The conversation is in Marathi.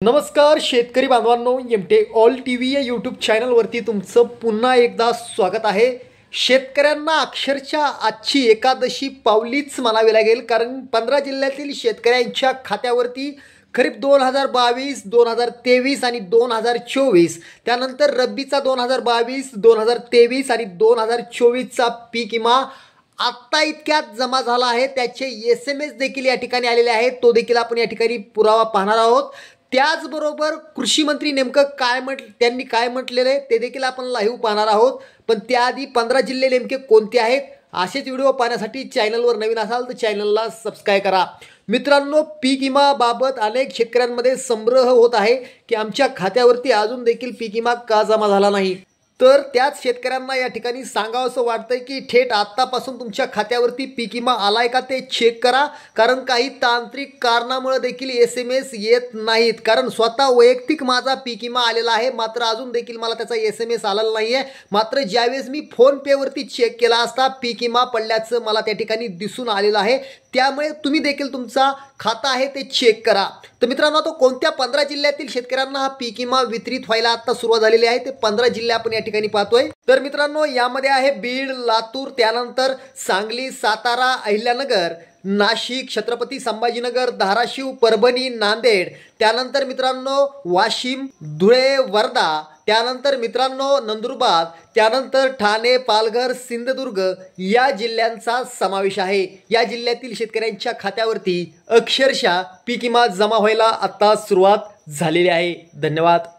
नमस्कार शेतकरी बांधवांनो, एमटेक ऑल टीव्ही या यूट्यूब चॅनलवरती तुमचं पुन्हा एकदा स्वागत आहे। शेतकऱ्यांना अक्षरशः आजची एकादशी पावलीच म्हणावी लागेल, कारण 15 जिल्ह्यातील शेतकऱ्यांच्या खात्यावरती खरीप 2022, 2023 आणि 2024, त्यानंतर रब्बीचा 2022, 2023 आणि 2024चा पीक विमा आत्ता इतक्यात जमा झाला आहे। त्याचे SMS देखील या ठिकाणी आलेले आहेत, तो देखील आपण या ठिकाणी पुरावा पाहणार आहोत। त्याचबरोबर कृषी मंत्री नेमकं त्यांनी काय म्हटलेलं आहे ते देखील आपण लाईव्ह पाहणार आहोत। पण त्याआधी 15 जिल्हे नेमके कोणते आहेत असेच व्हिडिओ पाहण्यासाठी चॅनलवर नवीन असाल तर चॅनलला सबस्क्राइब करा। मित्रांनो, पीक विमा बाबत अनेक शेतकऱ्यांमध्ये संभ्रम होत आहे की आमच्या खात्यावरती अजून देखील पीक विमा का जमा झाला नाही। तर त्याच शेतकऱ्यांना या ठिकाणी सांगावंसं वाटतंय की थेट आत्तापासून तुमच्या खात्यावरती पीक विमा आलाय का ते चेक करा, कारण काही तांत्रिक कारणामुळे देखील SMS येत नाहीत। कारण स्वतः वैयक्तिक माझा पीक विमा आलेला आहे, मात्र अजून देखील मला त्याचा SMS आलेला नाही आहे। मात्र ज्यावेळेस मी फोन पे वरती चेक केला असता पीक विमा पडल्याचं मला त्या ठिकाणी दिसून आलेलं आहे। त्यामुळे तुम्ही देखील तुमचा खाता आहे ते चेक करा। तर मित्रांनो, तो कोणत्या 15 जिल्ह्यातील शेतकऱ्यांना हा पीक विमा वितरित व्हायला आता सुरुवात झालेली आहे ते 15 जिल्हे आपण या ठिकाणी पाहतोय। तर मित्रांनो, यामध्ये आहे बीड, लातूर, त्यानंतर सांगली, सातारा, अहिल्यानगर, नाशिक, छत्रपती संभाजीनगर, धाराशिव, परभणी, नांदेड, त्यानंतर मित्रांनो वाशिम, धुळे, वर्धा, त्यानंतर मित्रांनो नंदुरबार, त्यानंतर ठाणे, पालघर, सिंधुदुर्ग या जिल्ह्यांचा समावेश आहे। या जिल्ह्यातील शेतकऱ्यांच्या खात्यावरती अक्षरशः पीक विमा जमा व्हायला आता सुरुवात झालेली आहे। धन्यवाद।